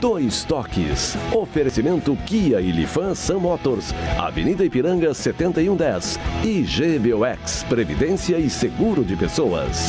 Dois Toques. Oferecimento Kia e Lifan Sun Motors. Avenida Ipiranga 7110. E GBOX, Previdência e Seguro de Pessoas.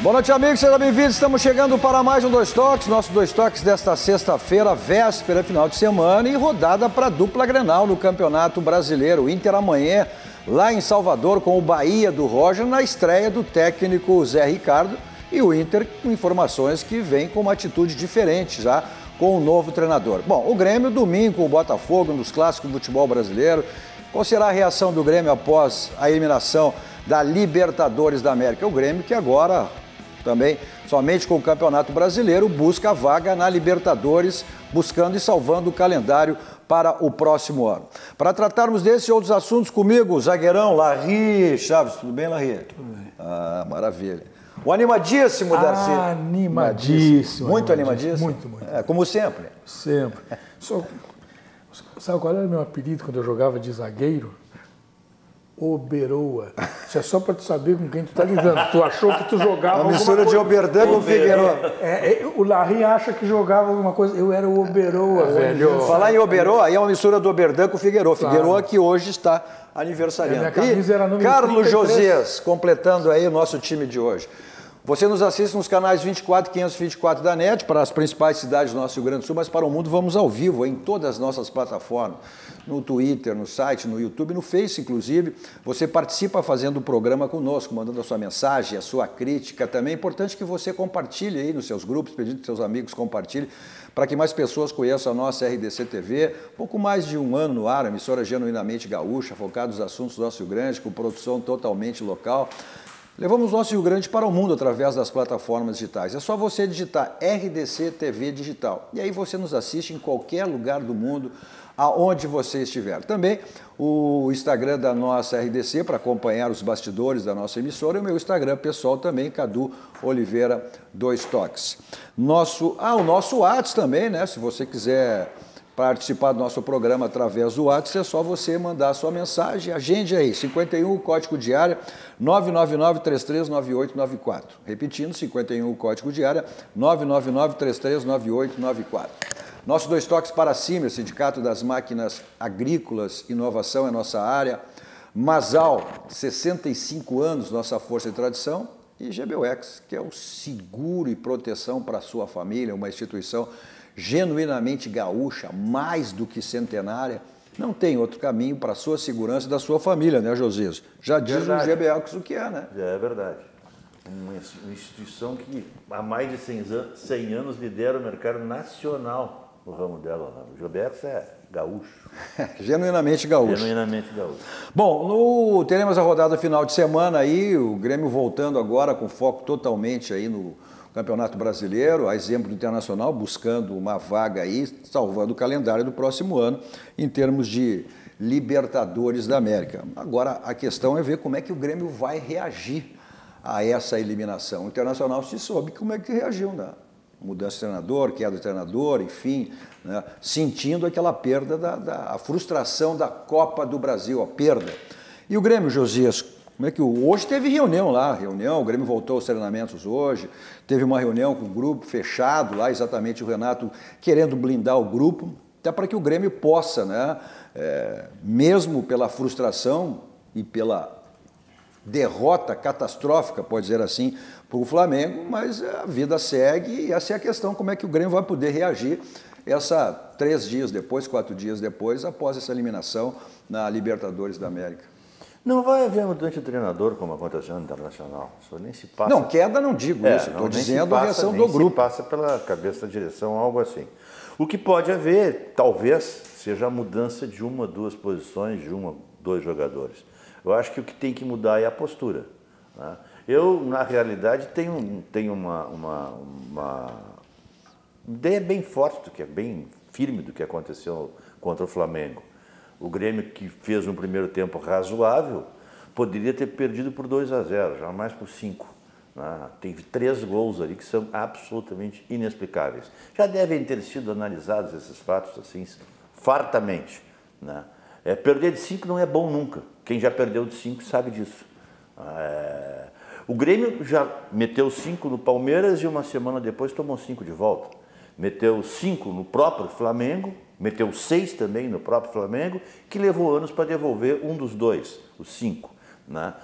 Boa noite, amigos, sejam bem-vindos. Estamos chegando para mais um Dois Toques. Nosso Dois Toques desta sexta-feira, véspera, final de semana e rodada para a dupla Grenal no Campeonato Brasileiro. O Inter amanhã, lá em Salvador, com o Bahia do Roger, na estreia do técnico Zé Ricardo. E o Inter com informações que vem com uma atitude diferente já com o novo treinador. Bom, o Grêmio domingo com o Botafogo, um dos clássicos do futebol brasileiro. Qual será a reação do Grêmio após a eliminação da Libertadores da América? O Grêmio que agora também, somente com o Campeonato Brasileiro, busca a vaga na Libertadores, buscando e salvando o calendário para o próximo ano. Para tratarmos desses e outros assuntos comigo, o zagueirão Larry Chaves. Tudo bem, Larry? Tudo bem. Ah, maravilha. O animadíssimo, Darcy. Animadíssimo. Muito animadíssimo? Muito, muito. É, como sempre. Sempre. Sabe qual era o meu apelido quando eu jogava de zagueiro? Oberoa. Isso é só para tu saber com quem tu tá lidando. Tu achou que tu jogava uma mistura de Oberdan com Figueiredo. O Larry acha que jogava alguma coisa. Eu era o Oberoa, velho. Falar em Oberoa, aí é uma mistura do Oberdan com Figueiredo. Claro. Figueiredo que hoje está aniversariando. Minha camisa era número Carlos 33. Josias, completando aí o nosso time de hoje. Você nos assiste nos canais 24 e 524 da NET, para as principais cidades do nosso Rio Grande do Sul, mas para o mundo vamos ao vivo em todas as nossas plataformas, no Twitter, no site, no YouTube, no Face, inclusive. Você participa fazendo o programa conosco, mandando a sua mensagem, a sua crítica. Também é importante que você compartilhe aí nos seus grupos, pedindo que seus amigos compartilhem, para que mais pessoas conheçam a nossa RDC TV. Pouco mais de um ano no ar, emissora genuinamente gaúcha, focada nos assuntos do nosso Rio Grande, com produção totalmente local. Levamos o nosso Rio Grande para o mundo através das plataformas digitais. É só você digitar RDC TV Digital. E aí você nos assiste em qualquer lugar do mundo, aonde você estiver. Também o Instagram da nossa RDC para acompanhar os bastidores da nossa emissora e o meu Instagram pessoal também, Cadu Oliveira Dois Toques. O nosso WhatsApp também, né? Se você quiser participar do nosso programa através do WhatsApp, é só você mandar a sua mensagem, agende aí, 51, código de área, 999-339894. Repetindo, 51, código de área, 999-339894. Nosso Dois Toques para cima, Sindicato das Máquinas Agrícolas, inovação é nossa área. Masal, 65 anos, nossa força e tradição. E GBOX, que é o seguro e proteção para a sua família, uma instituição genuinamente gaúcha, mais do que centenária. Não tem outro caminho para a sua segurança e da sua família, né, Josias? Já diz o GBOX o que é, né? É verdade. Uma instituição que há mais de 100 anos lidera o mercado nacional no ramo dela. O GBOX é gaúcho. Genuinamente gaúcho. Genuinamente gaúcho. Bom, teremos a rodada final de semana aí, o Grêmio voltando agora com foco totalmente aí no Campeonato Brasileiro, a exemplo do Internacional, buscando uma vaga aí, salvando o calendário do próximo ano, em termos de Libertadores da América. Agora, a questão é ver como é que o Grêmio vai reagir a essa eliminação. O Internacional se soube como é que reagiu, né? Mudança de treinador, queda do treinador, enfim, né? Sentindo aquela perda, a frustração da Copa do Brasil, a perda. E o Grêmio, Josias, como é que hoje teve reunião lá, o Grêmio voltou aos treinamentos hoje, teve uma reunião com o grupo fechado lá, exatamente o Renato querendo blindar o grupo, até para que o Grêmio possa, né, mesmo pela frustração e pela derrota catastrófica, pode dizer assim, para o Flamengo, mas a vida segue e essa é a questão, como é que o Grêmio vai poder reagir 3 dias depois, 4 dias depois, após essa eliminação na Libertadores da América. Não vai haver mudança de treinador, como aconteceu no Internacional. Isso nem se passa. Não, queda não digo isso. Estou dizendo a reação do grupo. Se passa pela cabeça da direção, algo assim. O que pode haver, talvez, seja a mudança de 1 ou 2 posições, de 1 ou 2 jogadores. Eu acho que o que tem que mudar é a postura, né? Eu, na realidade, tenho uma ideia bem forte, bem firme do que aconteceu contra o Flamengo. O Grêmio, que fez um primeiro tempo razoável, poderia ter perdido por 2-0, jamais por 5. Né? Tem 3 gols ali que são absolutamente inexplicáveis. Já devem ter sido analisados esses fatos assim, fartamente. Né? Perder de 5 não é bom nunca. Quem já perdeu de 5 sabe disso. O Grêmio já meteu 5 no Palmeiras e uma semana depois tomou 5 de volta. Meteu 5 no próprio Flamengo, meteu 6 também no próprio Flamengo, que levou anos para devolver um dos dois, os 5. Né?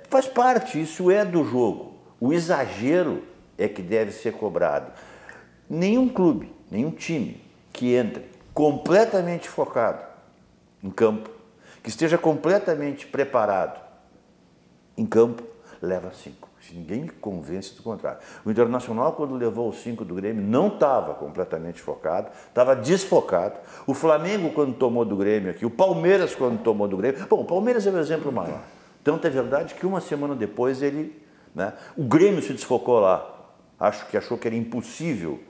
Faz parte, isso é do jogo. O exagero é que deve ser cobrado. Nenhum clube, nenhum time que entre completamente focado em campo, que esteja completamente preparado em campo, leva 5. Ninguém me convence do contrário. O Internacional, quando levou os 5 do Grêmio, não estava completamente focado, estava desfocado. O Flamengo, quando tomou do Grêmio aqui, o Palmeiras, quando tomou do Grêmio... Bom, o Palmeiras é o exemplo maior. Tanto é verdade que uma semana depois o Grêmio se desfocou lá. Achou que era impossível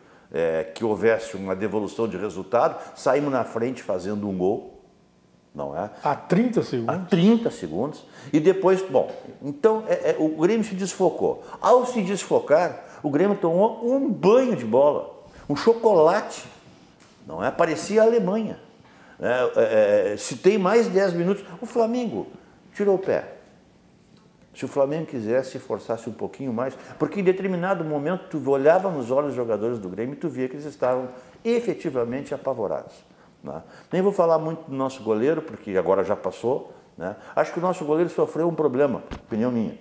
que houvesse uma devolução de resultado. Saímos na frente fazendo um gol. Não é? Há 30 segundos? Há 30 segundos. E depois, então o Grêmio se desfocou. Ao se desfocar, o Grêmio tomou um banho de bola, um chocolate. Não é? Parecia a Alemanha. Se tem mais 10 minutos, o Flamengo tirou o pé. Se o Flamengo quisesse, se forçasse um pouquinho mais, porque em determinado momento tu olhava nos olhos dos jogadores do Grêmio e tu via que eles estavam efetivamente apavorados. Né? Nem vou falar muito do nosso goleiro, porque agora já passou. Né? Acho que o nosso goleiro sofreu um problema, opinião minha.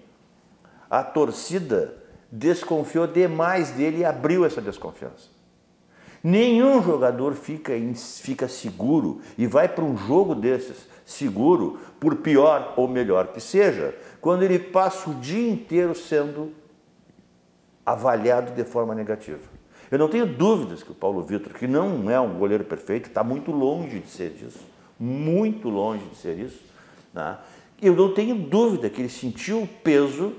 A torcida desconfiou demais dele e abriu essa desconfiança. Nenhum jogador fica seguro e vai para um jogo desses seguro, por pior ou melhor que seja, quando ele passa o dia inteiro sendo avaliado de forma negativa. Eu não tenho dúvidas que o Paulo Vitor, que não é um goleiro perfeito, está muito longe de ser isso, muito longe de ser isso. Né? Eu não tenho dúvida que ele sentiu o peso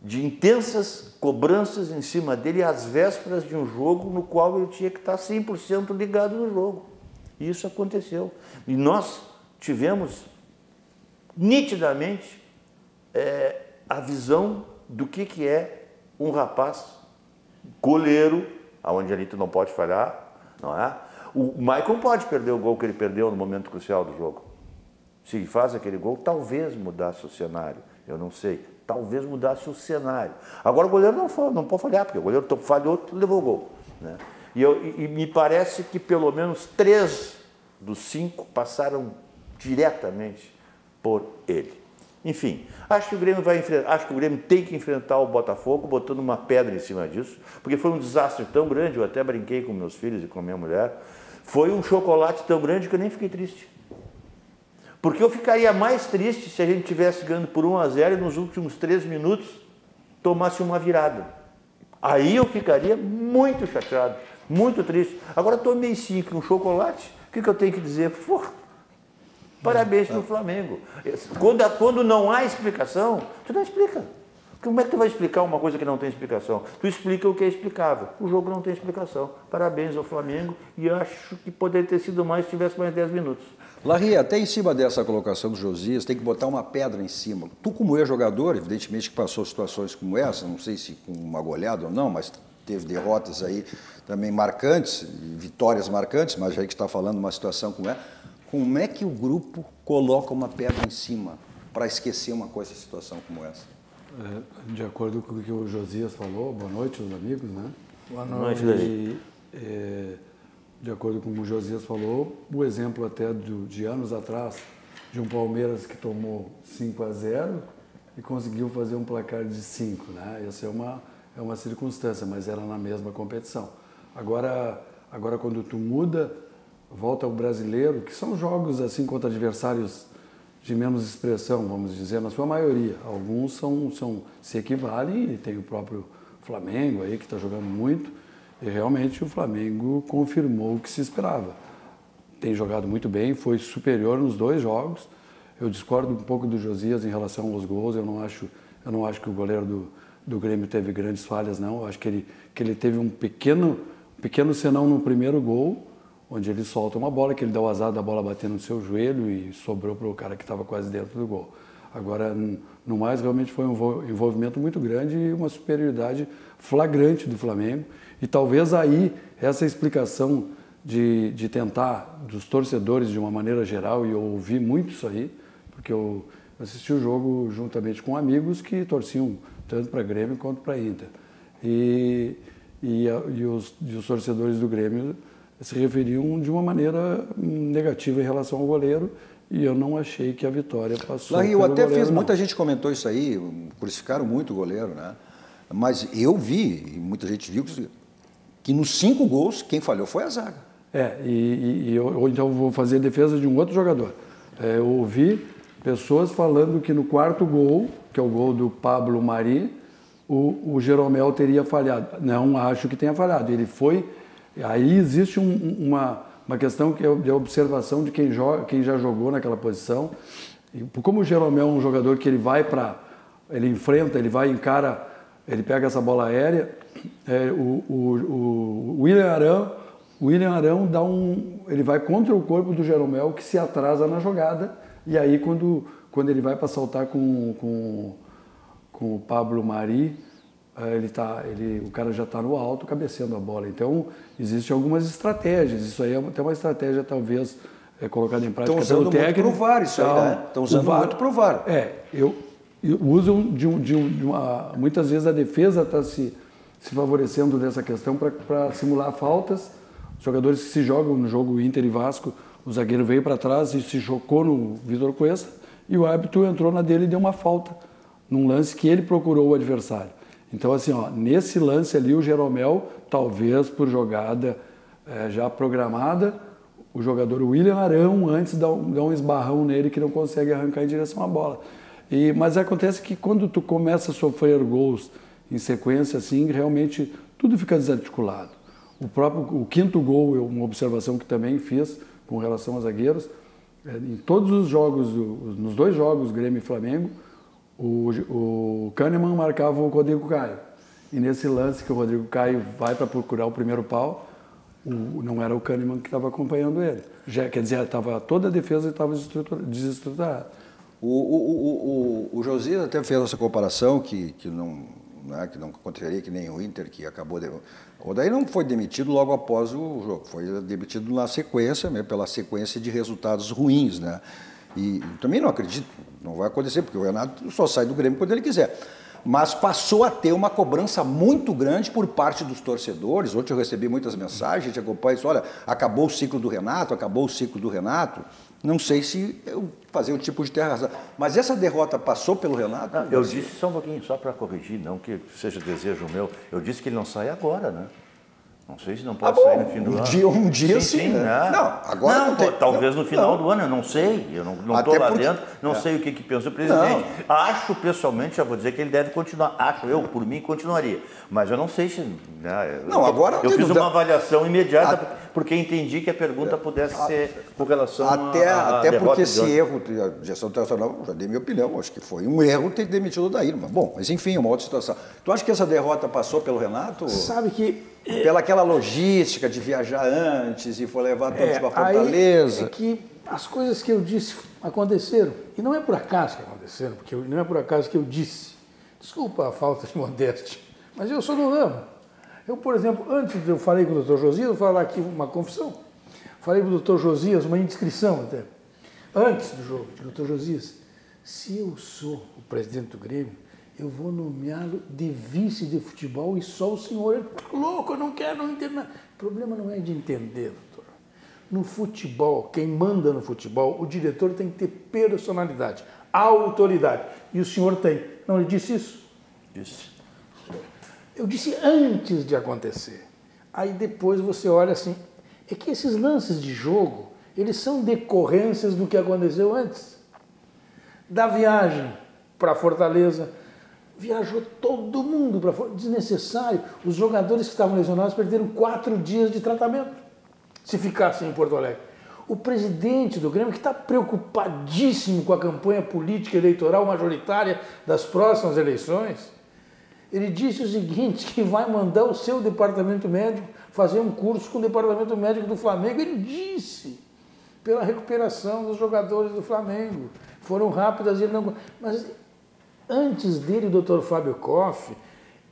de intensas cobranças em cima dele às vésperas de um jogo no qual ele tinha que estar 100% ligado no jogo. E isso aconteceu. E nós tivemos nitidamente a visão do que é um rapaz goleiro, aonde ali tu não pode falhar, não é? O Maicon pode perder o gol que ele perdeu no momento crucial do jogo. Se ele faz aquele gol, talvez mudasse o cenário, eu não sei, talvez mudasse o cenário. Agora o goleiro não pode falhar, porque o goleiro falhou, levou o gol. Né? E me parece que pelo menos 3 dos 5 passaram diretamente por ele. Enfim, acho que o Grêmio tem que enfrentar o Botafogo botando uma pedra em cima disso, porque foi um desastre tão grande, eu até brinquei com meus filhos e com minha mulher, foi um chocolate tão grande que eu nem fiquei triste. Porque eu ficaria mais triste se a gente tivesse ganhando por 1-0 e nos últimos 3 minutos tomasse uma virada. Aí eu ficaria muito chateado, muito triste. Agora tomei 5 e um chocolate, o que eu tenho que dizer? Parabéns para o Flamengo. Quando não há explicação, tu não explica. Como é que tu vai explicar uma coisa que não tem explicação? Tu explica o que é explicável. O jogo não tem explicação. Parabéns ao Flamengo e acho que poderia ter sido mais se tivesse mais 10 minutos. Larry, até em cima dessa colocação do Josias, tem que botar uma pedra em cima. Tu, como ex-jogador, evidentemente que passou situações como essa, não sei se com uma goleada ou não, mas teve derrotas aí também marcantes, vitórias marcantes, mas já que está falando de uma situação como essa. Como é que o grupo coloca uma pedra em cima para esquecer uma situação como essa? De acordo com o que o Josias falou, boa noite aos amigos, né? Boa noite. De acordo com o Josias falou, o exemplo até de anos atrás, de um Palmeiras que tomou 5-0 e conseguiu fazer um placar de 5, né? Essa é uma circunstância, mas era na mesma competição. Agora quando tu muda, volta ao brasileiro, que são jogos assim contra adversários de menos expressão, vamos dizer, na sua maioria. Alguns se equivalem, e tem o próprio Flamengo aí que está jogando muito, e realmente o Flamengo confirmou o que se esperava. Tem jogado muito bem, foi superior nos 2 jogos. Eu discordo um pouco do Josias em relação aos gols, eu não acho que o goleiro do Grêmio teve grandes falhas, não. Eu acho que ele teve um pequeno senão no primeiro gol, onde ele solta uma bola, que ele dá o azar da bola bater no seu joelho e sobrou para o cara que estava quase dentro do gol. Agora, no mais, realmente foi um envolvimento muito grande e uma superioridade flagrante do Flamengo. E talvez aí, essa explicação de tentar, dos torcedores de uma maneira geral, e eu ouvi muito isso aí, porque eu assisti o jogo juntamente com amigos que torciam tanto para Grêmio quanto para Inter. E os torcedores do Grêmio se referiam de uma maneira negativa em relação ao goleiro, e eu não achei que a vitória passou. Lá, eu até goleiro, fiz, não. muita gente comentou isso aí, crucificaram muito o goleiro, né? Mas eu vi, e muita gente viu, que nos 5 gols, quem falhou foi a zaga. Eu então vou fazer a defesa de um outro jogador. Eu ouvi pessoas falando que no 4º gol, que é o gol do Pablo Mari, o Jeromel teria falhado. Não acho que tenha falhado. Ele foi... Aí existe uma questão que é de observação de quem já jogou naquela posição. E como o Jeromel é um jogador que ele vai para... Ele enfrenta, ele vai, encara, ele pega essa bola aérea. O William Arão ele vai contra o corpo do Jeromel, que se atrasa na jogada. E aí, quando ele vai para saltar com o Pablo Mari, o cara já está no alto, cabeceando a bola. Então, existem algumas estratégias. Isso aí é até uma estratégia, talvez, colocada em prática pelo técnico. Estão usando muito para o VAR isso aí, né? Estão usando muito para o VAR. Usam muitas vezes a defesa está se favorecendo dessa questão para simular faltas. Os jogadores que se jogam no jogo Inter e Vasco, o zagueiro veio para trás e se chocou no Vitor Cuesta, e o árbitro entrou na dele e deu uma falta, num lance que ele procurou o adversário. Então, assim, nesse lance ali, o Jeromel, talvez por jogada já programada, o jogador William Arão, antes dá um esbarrão nele que não consegue arrancar em direção à bola. Mas acontece que quando tu começa a sofrer gols em sequência, assim, realmente tudo fica desarticulado. O 5º gol, uma observação que também fiz com relação aos zagueiros, em todos os jogos, nos 2 jogos, Grêmio e Flamengo, o Kahneman marcava o Rodrigo Caio. E nesse lance que o Rodrigo Caio vai para procurar o primeiro pau, não era o Kahneman que estava acompanhando ele. Quer dizer, toda a defesa estava desestruturada. O Josias até fez essa comparação que não aconteceria que nem o Inter, que acabou... O Odair não foi demitido logo após o jogo, foi demitido na sequência, pela sequência de resultados ruins, né? E também não acredito, não vai acontecer, porque o Renato só sai do Grêmio quando ele quiser. Mas passou a ter uma cobrança muito grande por parte dos torcedores. Ontem eu recebi muitas mensagens, de acompanha isso, olha, acabou o ciclo do Renato, Não sei se eu fazer o tipo de terra. Mas essa derrota passou pelo Renato? Não, eu disse só um pouquinho, só para corrigir, não que seja desejo meu, eu disse que ele não sai agora, né? Não sei se não pode sair no fim do ano. Um dia sim, né? Não, agora não tem. Talvez no final do ano, eu não sei. Eu não estou lá dentro, não sei o que pensa o presidente. Acho, pessoalmente, já vou dizer que ele deve continuar. Acho, eu, por mim, continuaria. Mas eu não sei se... Né, eu fiz uma avaliação imediata, porque entendi que a pergunta pudesse ser com relação até porque esse erro de gestão internacional, já dei minha opinião, acho que foi um erro ter demitido o Odair. Mas enfim, é uma outra situação. Tu acha que essa derrota passou pelo Renato? Sabe que... Pela aquela logística de viajar antes e for levar todos para Fortaleza. É que as coisas que eu disse aconteceram. E não é por acaso que aconteceram, porque não é por acaso que eu disse. Desculpa a falta de modéstia, mas eu sou do ramo. Eu, por exemplo, antes eu falei com o Dr. Josias, vou falar aqui uma confissão. Falei para o Dr. Josias, uma indiscrição até. Antes do jogo, Dr. Josias, se eu sou o presidente do Grêmio, eu vou nomeá-lo de vice de futebol e só o senhor. Ele tá louco, eu não quero, não entendo nada. O problema não é de entender, doutor. No futebol, quem manda no futebol, o diretor tem que ter personalidade, autoridade. E o senhor tem. Não lhe disse isso? Disse. Eu disse antes de acontecer. Aí depois você olha assim, é que esses lances de jogo, eles são decorrências do que aconteceu antes. Da viagem para Fortaleza, viajou todo mundo para fora, desnecessário. Os jogadores que estavam lesionados perderam 4 dias de tratamento, se ficassem em Porto Alegre. O presidente do Grêmio, que está preocupadíssimo com a campanha política eleitoral majoritária das próximas eleições, ele disse o seguinte, que vai mandar o seu departamento médico fazer um curso com o departamento médico do Flamengo. Ele disse, pela recuperação dos jogadores do Flamengo. Foram rápidas, ele não... Mas antes dele, o Dr. Fábio Koff,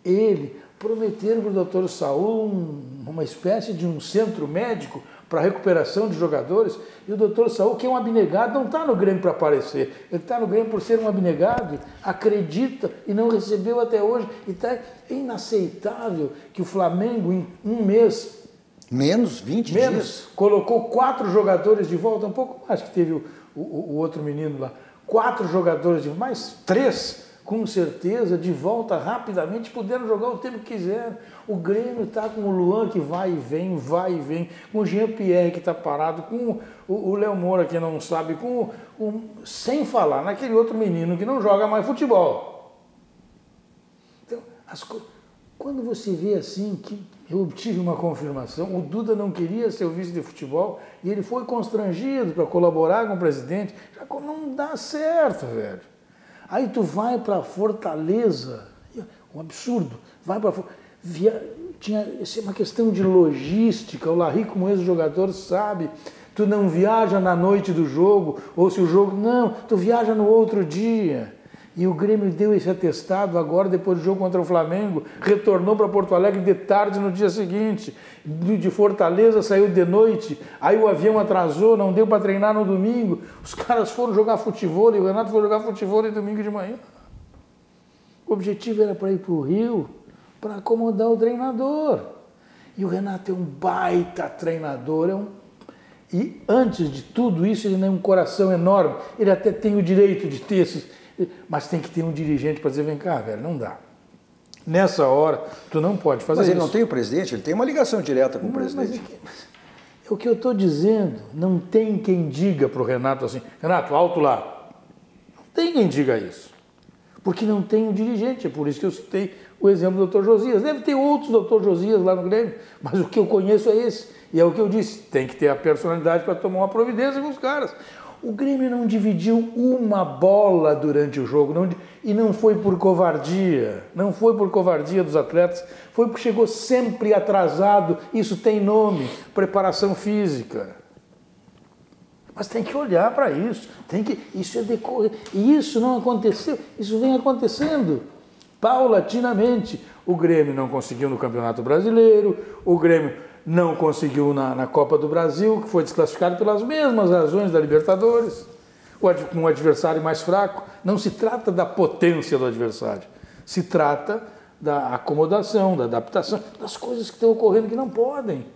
ele prometeram para o Dr. Saul uma espécie de um centro médico para recuperação de jogadores, e o doutor Saul, que é um abnegado, não está no Grêmio para aparecer, ele está no Grêmio por ser um abnegado, acredita e não recebeu até hoje. E é inaceitável que o Flamengo, em um mês... Menos 20 dias. Colocou 4 jogadores de volta, um pouco mais que teve o outro menino lá. 4 jogadores de volta, mais 3, com certeza, de volta rapidamente, puderam jogar o tempo que quiseram. O Grêmio está com o Luan que vai e vem, com o Jean-Pierre que está parado, com o Léo Moura que não sabe, sem falar naquele outro menino que não joga mais futebol. Então, quando você vê assim, que eu tive uma confirmação, o Duda não queria ser o vice de futebol e ele foi constrangido para colaborar com o presidente, já não dá certo, velho. Aí tu vai para Fortaleza, um absurdo, vai para isso é uma questão de logística, o Larry como ex-jogador sabe, tu não viaja na noite do jogo, ou se o jogo, não, tu viaja no outro dia. E o Grêmio deu esse atestado agora, depois do jogo contra o Flamengo, retornou para Porto Alegre de tarde no dia seguinte, de Fortaleza saiu de noite, aí o avião atrasou, não deu para treinar no domingo, os caras foram jogar futebol, e o Renato foi jogar futebol no domingo de manhã. O objetivo era para ir para o Rio, para acomodar o treinador. E o Renato é um baita treinador, e antes de tudo isso ele tem um coração enorme, ele até tem o direito de ter esses... Mas tem que ter um dirigente para dizer, vem cá, velho, não dá. Nessa hora, tu não pode fazer isso. Mas ele não tem o presidente, ele tem uma ligação direta com o presidente. É o que eu estou dizendo, não tem quem diga para o Renato assim, Renato, alto lá. Não tem quem diga isso. Porque não tem um dirigente, é por isso que eu citei o exemplo do Dr. Josias. Deve ter outros Dr. Josias lá no Grêmio, mas o que eu conheço é esse. E é o que eu disse, tem que ter a personalidade para tomar uma providência com os caras. O Grêmio não dividiu uma bola durante o jogo, e não foi por covardia, não foi por covardia dos atletas, foi porque chegou sempre atrasado, isso tem nome, preparação física. Mas tem que olhar para isso, isso é decorrer, e isso não aconteceu, isso vem acontecendo paulatinamente. O Grêmio não conseguiu no Campeonato Brasileiro, o Grêmio não conseguiu na Copa do Brasil, que foi desclassificado pelas mesmas razões da Libertadores, com um adversário mais fraco. Não se trata da potência do adversário, se trata da acomodação, da adaptação, das coisas que estão ocorrendo que não podem.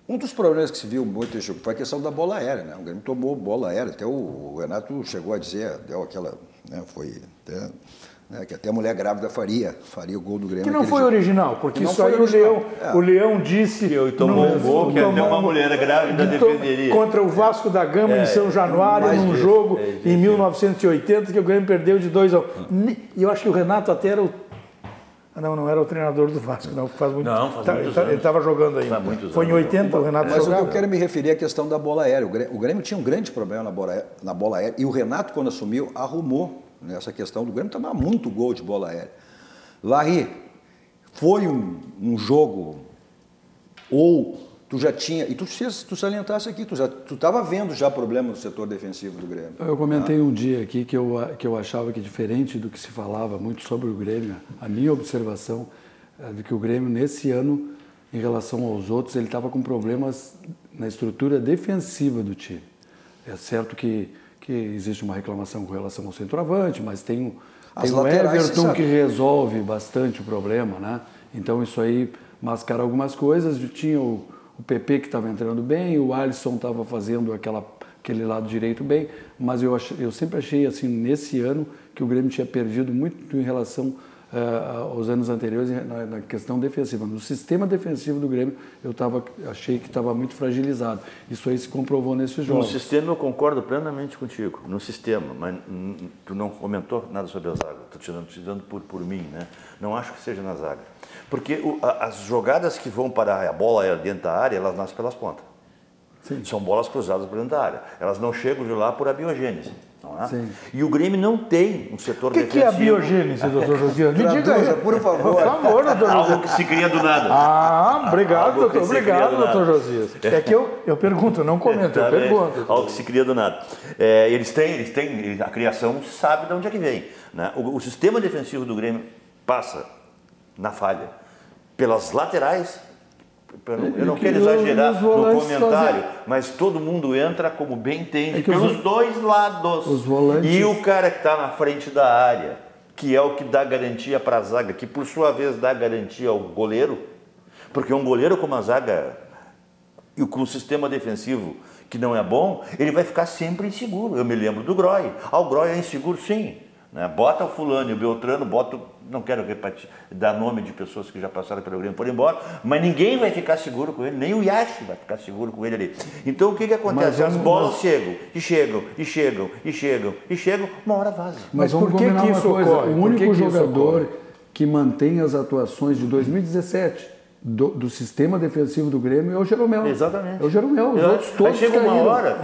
Um dos problemas que se viu muito foi a questão da bola aérea, né? O Grêmio tomou bola aérea, até o Renato chegou a dizer, deu aquela, né, foi até... que até a mulher grávida faria o gol do Grêmio. Que não foi original, porque isso aí o Leão disse... Eu tomou um gol que até uma mulher grávida defenderia. Contra o Vasco da Gama em São Januário, num jogo em 1980, que o Grêmio perdeu de 2-1. E eu acho que o Renato até era o... Não era o treinador do Vasco, não, faz muito tempo. Ele estava jogando ainda. Foi em 80 o Renato jogava. Mas eu quero me referir à questão da bola aérea. O Grêmio tinha um grande problema na bola aérea, e o Renato, quando assumiu, arrumou nessa questão do Grêmio, tomar muito gol de bola aérea. Larry, foi um jogo, ou tu já tinha, e tu salientasse aqui, tu estava vendo já problema no setor defensivo do Grêmio. Eu comentei um dia aqui que eu achava que, diferente do que se falava muito sobre o Grêmio, a minha observação é de que o Grêmio, nesse ano, em relação aos outros, ele estava com problemas na estrutura defensiva do time. É certo que existe uma reclamação com relação ao centroavante, mas tem o Everton que resolve bastante o problema, né? Então isso aí mascara algumas coisas. Tinha o PP que estava entrando bem, o Alisson estava fazendo aquele lado direito bem, mas eu sempre achei assim, nesse ano, que o Grêmio tinha perdido muito em relação aos anos anteriores na questão defensiva. No sistema defensivo do Grêmio, achei que estava muito fragilizado. Isso aí se comprovou nesses jogos. No sistema eu concordo plenamente contigo, no sistema, mas tu não comentou nada sobre a zaga. Estou te dando por mim, né? Não acho que seja na zaga. Porque as jogadas que vão para a bola dentro da área, elas nascem pelas pontas. Sim. São bolas cruzadas por dentro da área. Elas não chegam de lá por abiogênese. Não é? Sim. E o Grêmio não tem um setor defensivo. O que é a biogênese, doutor Josias? Me diga aí. Por favor. Por favor, doutor Josias. Algo que se cria do nada. Obrigado, doutor. Obrigado, doutor Josias. É que eu pergunto, não comento, eu pergunto. Algo que se cria do nada. Eles têm, a criação sabe de onde é que vem. Né? O sistema defensivo do Grêmio passa na falha pelas laterais Eu não quero exagerar no comentário, mas todo mundo entra como bem entende, pelos dois lados. Os volantes... E o cara que está na frente da área, que é o que dá garantia para a zaga, que por sua vez dá garantia ao goleiro, porque um goleiro com uma zaga e com um sistema defensivo que não é bom, ele vai ficar sempre inseguro. Eu me lembro do Groy. O Groy é inseguro, sim. Né? Bota o fulano e o Beltrano, não quero dar nome de pessoas que já passaram pelo Grêmio por embora, mas ninguém vai ficar seguro com ele, nem o Yashi vai ficar seguro com ele ali. Então o que acontece? As bolas chegam, uma hora vaza. Mas vamos combinar uma coisa, o único jogador que mantém as atuações de 2017 do sistema defensivo do Grêmio é o Jeromel. Exatamente. É o Jeromel. Os outros todos chega uma hora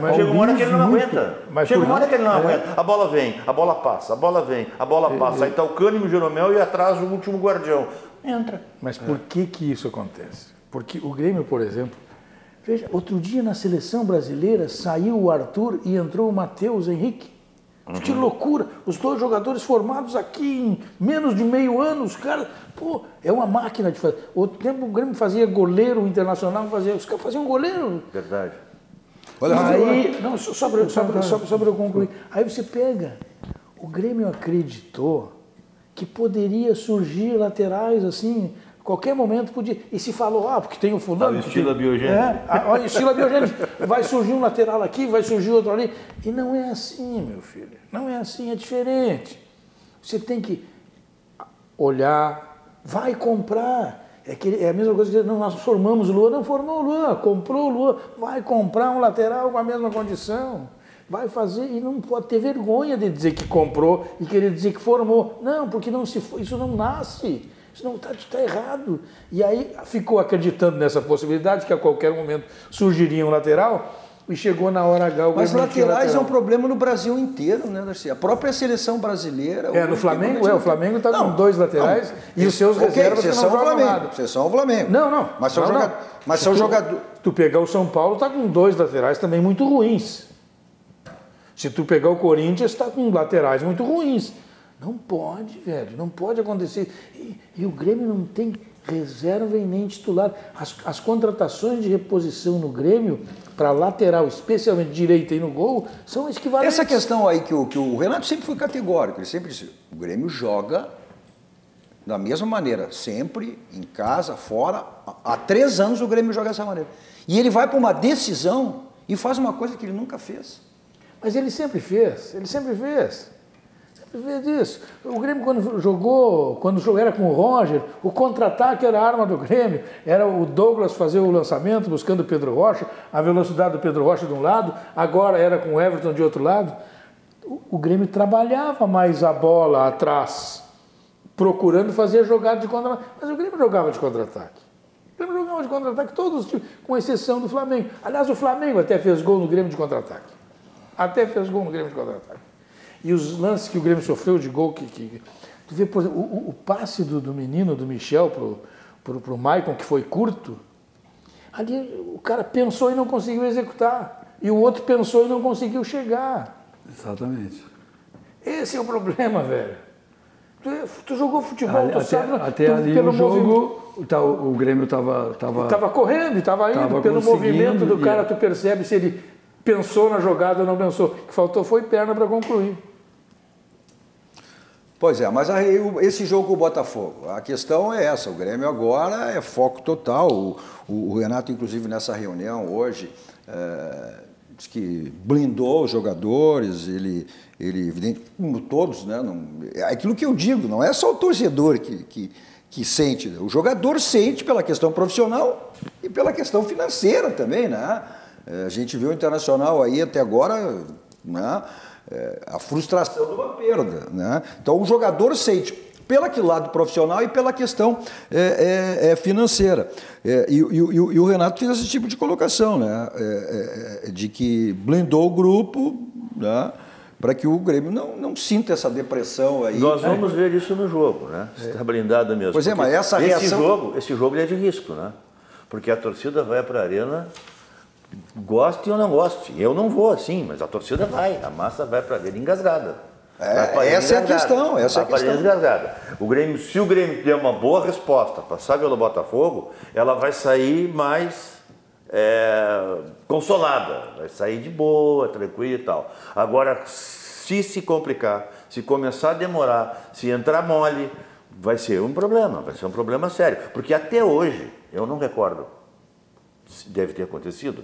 que ele não aguenta. Chega uma hora que ele não aguenta. A bola vem, a bola passa, a bola vem, a bola passa. Aí está o Cânimo, o Jeromel e atrás o último guardião. Entra. Mas por que isso acontece? Porque o Grêmio, por exemplo, veja, outro dia na seleção brasileira saiu o Arthur e entrou o Matheus Henrique. Que loucura! Os dois jogadores formados aqui em menos de meio ano, os caras, pô, é uma máquina de fazer. Outro tempo o Grêmio fazia goleiro, o Internacional fazia, os caras faziam goleiro. Verdade. Olha, aí, não, só para eu concluir. Aí você pega, o Grêmio acreditou que poderia surgir laterais assim, qualquer momento podia. E se falou, porque tem o fulano. Estilo biogênico. Estilo biogênico. Vai surgir um lateral aqui, vai surgir outro ali. E não é assim, meu filho. Não é assim, é diferente. Você tem que olhar, vai comprar. É a mesma coisa que nós formamos o Luan, não formou o Luan, comprou o Luan, vai comprar um lateral com a mesma condição. Vai fazer e não pode ter vergonha de dizer que comprou e querer dizer que formou. Não, porque isso não nasce. Isso não está errado. E aí ficou acreditando nessa possibilidade que a qualquer momento surgiria um lateral e chegou na hora H. Mas laterais é um problema no Brasil inteiro, né, Darcy? A própria seleção brasileira... No Flamengo, o Flamengo está com dois laterais e os seus reservas não jogam nada. Exceção o Flamengo. Não. Mas são jogadores... Tu pegar o São Paulo, está com dois laterais também muito ruins. Se tu pegar o Corinthians, está com laterais muito ruins. Não pode, velho, não pode acontecer. E o Grêmio não tem reserva e nem titular. As contratações de reposição no Grêmio, para lateral, especialmente direita e no gol, são equivalentes. Essa questão aí que o Renato sempre foi categórico, ele sempre disse, o Grêmio joga da mesma maneira, sempre, em casa, fora. Há 3 anos o Grêmio joga dessa maneira. E ele vai para uma decisão e faz uma coisa que ele nunca fez. Mas ele sempre fez. Vê disso. O Grêmio, quando era com o Roger, o contra-ataque era a arma do Grêmio. Era o Douglas fazer o lançamento buscando o Pedro Rocha, a velocidade do Pedro Rocha de um lado, agora era com o Everton de outro lado. O Grêmio trabalhava mais a bola atrás, procurando fazer jogada de contra-ataque. Mas o Grêmio jogava de contra-ataque. O Grêmio jogava de contra-ataque todos os times, com exceção do Flamengo. Aliás, o Flamengo até fez gol no Grêmio de contra-ataque. E os lances que o Grêmio sofreu de gol, tu vê, por exemplo, o passe do menino, do Michel, pro Maicon, que foi curto, ali o cara pensou e não conseguiu executar. E o outro pensou e não conseguiu chegar. Exatamente. Esse é o problema, velho. Tu jogou futebol, tu sabe... Até ali pelo jogo, o Grêmio estava correndo, estava indo. Pelo movimento do cara, tu percebe se ele pensou na jogada ou não pensou. O que faltou foi perna para concluir. Pois é, mas esse jogo com o Botafogo, a questão é essa, o Grêmio agora é foco total, o Renato inclusive nessa reunião hoje diz que blindou os jogadores, ele como todos, né, é aquilo que eu digo, não é só o torcedor que sente, o jogador sente pela questão profissional e pela questão financeira também, né? A gente viu o Internacional aí até agora, né? A frustração de uma perda, né? Então o jogador sente pelo lado profissional e pela questão financeira. E o Renato fez esse tipo de colocação, né? De que blindou o grupo, né? Para que o Grêmio não sinta essa depressão aí. Nós vamos ver isso no jogo, né? Está blindado mesmo. Pois é, mas essa reação... Esse jogo é de risco, né? Porque a torcida vai para a arena... Goste ou não goste. Eu não vou assim, mas a torcida vai. A massa vai para a arena engasgada. Essa é a questão. Essa é a questão. Desgastada. O Grêmio, se o Grêmio der uma boa resposta, passar pelo Botafogo, ela vai sair mais consolada, vai sair de boa, tranquila e tal. Agora, se complicar, se começar a demorar, se entrar mole, vai ser um problema sério. Porque até hoje, eu não recordo, deve ter acontecido,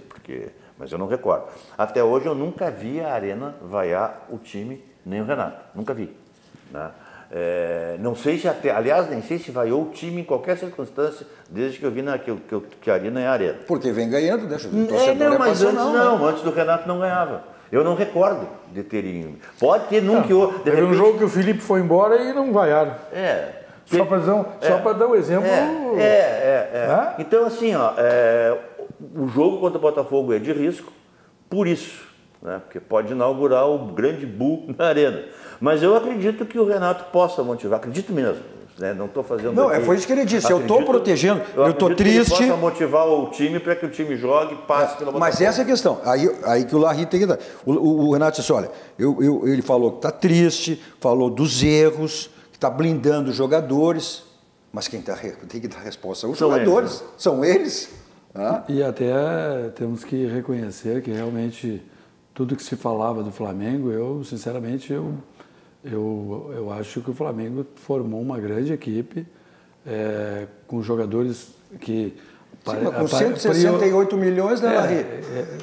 mas eu não recordo. Até hoje eu nunca vi a Arena vaiar o time, nem o Renato, nunca vi. Né? Não sei se aliás, nem sei se vaiou o time em qualquer circunstância, desde que eu vi que a Arena é a Arena. Porque vem ganhando, deixa eu mas antes do Renato não ganhava. Eu não recordo de terem. Pode ter nunca. Teve um jogo que o Felipe foi embora e não vaiaram. Só para dar um exemplo. Então, assim, o jogo contra o Botafogo é de risco, por isso, né? Porque pode inaugurar o grande bull na Arena. Mas eu acredito que o Renato possa motivar, acredito mesmo. Né? Não estou fazendo. Não, foi isso que ele disse. Eu estou protegendo, eu estou triste. Que ele possa motivar o time para que o time jogue, passe pela Botafogo. Mas essa é a questão. Aí que o Larry tem que dar. O Renato disse: olha, ele falou que está triste, falou dos erros, que está blindando os jogadores. Mas quem tem que dar resposta são os jogadores, são eles. E até temos que reconhecer que realmente tudo que se falava do Flamengo, eu sinceramente eu acho que o Flamengo formou uma grande equipe com jogadores que... com 168 milhões, né, Larry?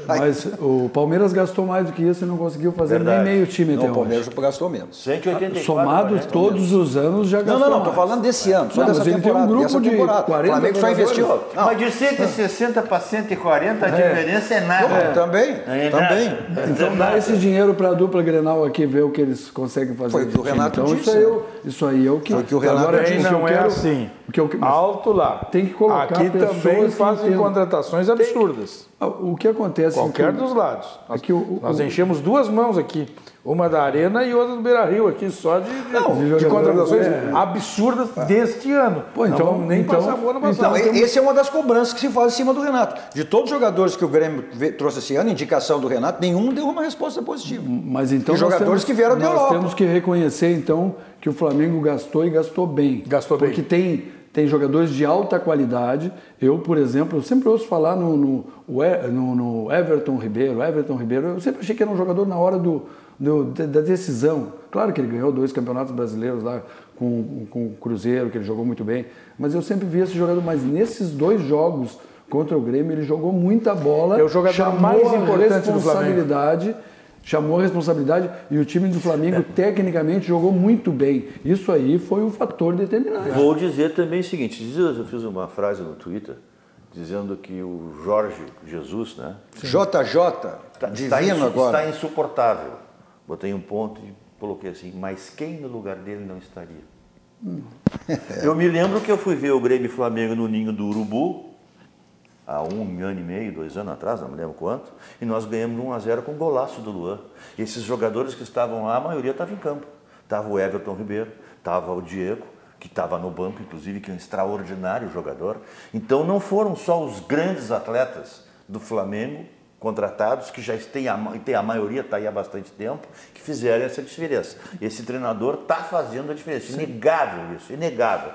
Mas o Palmeiras gastou mais do que isso e não conseguiu fazer nem meio time até hoje. O Palmeiras gastou menos. 184, somado todos os anos já gastou Não, estou falando desse ano, só dessa temporada. Tem um grupo de 40 o Flamengo só investiu. Mas de 160 para 140 a diferença é nada. Também. Então dá esse dinheiro para a dupla Grenal aqui, ver o que eles conseguem fazer. Foi o que o Renato disse. Então isso aí é o que... o Renato disse. Não é assim. Alto lá. Tem que colocar aqui também fazem contratações absurdas. O que acontece... Qualquer dos lados. Nós enchemos duas mãos aqui. Uma da Arena e outra do Beira-Rio aqui, só de contratações absurdas deste ano. Então, nem passar o ano passado. Esse é uma das cobranças que se faz em cima do Renato. De todos os jogadores que o Grêmio trouxe esse ano, indicação do Renato, nenhum deu uma resposta positiva. Mas então os jogadores que vieram da Europa. Nós temos que reconhecer, então, que o Flamengo gastou e gastou bem. Porque tem jogadores de alta qualidade. Eu, por exemplo, eu sempre ouço falar no Everton Ribeiro. Eu sempre achei que era um jogador na hora da decisão. Claro que ele ganhou 2 campeonatos brasileiros lá com o Cruzeiro, que ele jogou muito bem. Mas eu sempre vi esse jogador. Mas nesses 2 jogos contra o Grêmio, ele jogou muita bola. É o jogador mais importante do Flamengo. Chamou a responsabilidade e o time do Flamengo tecnicamente jogou muito bem. Isso aí foi um fator determinante. Vou dizer também o seguinte, eu fiz uma frase no Twitter dizendo que o Jorge Jesus, né? JJ, divino agora. Está insuportável. Botei um ponto e coloquei assim, mas quem no lugar dele não estaria? Eu me lembro que eu fui ver o Grêmio e Flamengo no Ninho do Urubu, há 1 ano e meio, 2 anos atrás, não me lembro quanto, e nós ganhamos 1-0 com o golaço do Luan. E esses jogadores que estavam lá, a maioria estava em campo. Estava o Everton Ribeiro, estava o Diego, que estava no banco, inclusive, que é um extraordinário jogador. Então não foram só os grandes atletas do Flamengo, contratados, que já tem a maioria está aí há bastante tempo, que fizeram essa diferença. Esse treinador está fazendo a diferença. Inegável isso, inegável.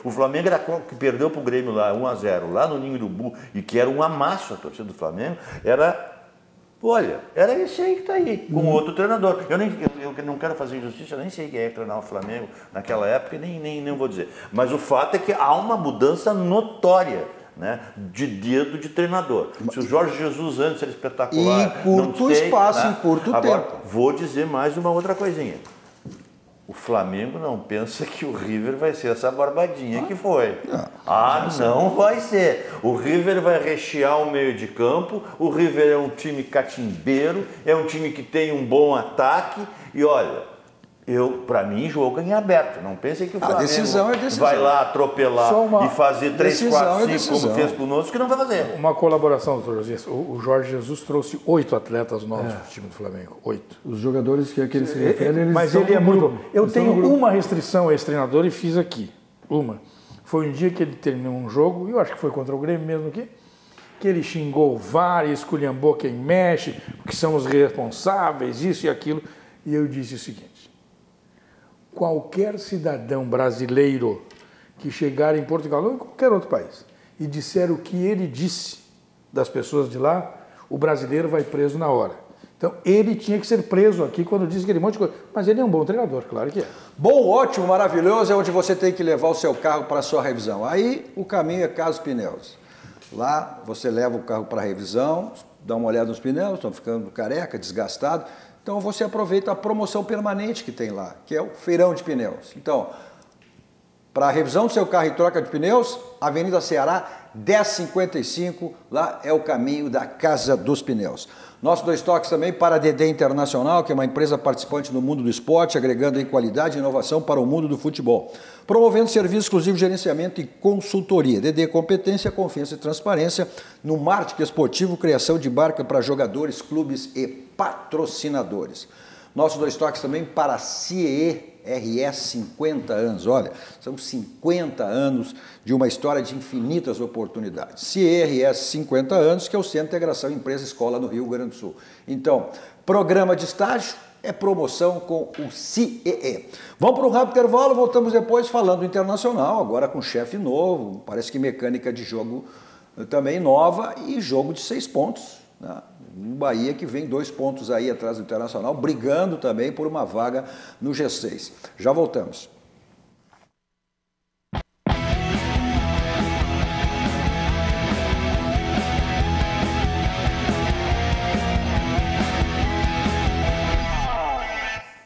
O Flamengo era que perdeu para o Grêmio lá 1-0, lá no Ninho do Urubu, e que era um amasso a torcida do Flamengo, era esse aí que está aí, com outro treinador. Eu não quero fazer injustiça, eu nem sei quem é que treinar o Flamengo naquela época, nem vou dizer. Mas o fato é que há uma mudança notória, né, de dedo de treinador. Se o Jorge Jesus antes era espetacular... Em curto espaço, em curto tempo. Vou dizer mais uma outra coisinha. O Flamengo não pensa que o River vai ser essa barbadinha que foi. Não vai ser. O River vai rechear o meio de campo, o River é um time catimbeiro, é um time que tem um bom ataque e olha... Para mim, jogo em aberto. Não pensem que o Flamengo vai lá atropelar e fazer 3, 4, 5 como fez conosco, que não vai fazer. Uma colaboração, doutor Josias. O Jorge Jesus trouxe 8 atletas novos para o time do Flamengo. 8. Os jogadores que ele se refere, eles mas ele é muito bom. Eu tenho uma restrição a esse treinador e fiz aqui. Foi um dia que ele terminou um jogo, eu acho que foi contra o Grêmio mesmo aqui, que ele xingou o VAR e esculhambou quem mexe, que são os responsáveis, isso e aquilo. E eu disse o seguinte: qualquer cidadão brasileiro que chegar em Portugal ou em qualquer outro país e disser o que ele disse das pessoas de lá, o brasileiro vai preso na hora. Então, ele tinha que ser preso aqui quando disse aquele monte de coisa. Mas ele é um bom treinador, claro que é. Bom, ótimo, maravilhoso é onde você tem que levar o seu carro para a sua revisão. Aí o caminho é Casa Pneus. Lá você leva o carro para a revisão, dá uma olhada nos pneus, estão ficando careca, desgastado. Então você aproveita a promoção permanente que tem lá, que é o feirão de pneus. Então, para a revisão do seu carro e troca de pneus, Avenida Ceará, 1055, lá é o caminho da Casa dos Pneus. Nosso Dois Toques também para a DD Internacional, que é uma empresa participante no mundo do esporte, agregando em qualidade e inovação para o mundo do futebol. Promovendo serviço exclusivo de gerenciamento e consultoria. DD Competência, confiança e transparência no marketing esportivo, criação de marca para jogadores, clubes e patrocinadores. Nosso Dois Toques também para a CERS 50 anos. Olha, são 50 anos de uma história de infinitas oportunidades. CERS 50 anos, que é o Centro de Integração Empresa-Escola no Rio Grande do Sul. Então, programa de estágio é promoção com o CIEE. Vamos para um rápido intervalo, voltamos depois falando do Internacional, agora com chefe novo, parece que mecânica de jogo também nova e jogo de 6 pontos, né? Um Bahia que vem 2 pontos aí atrás do Internacional, brigando também por uma vaga no G6. Já voltamos.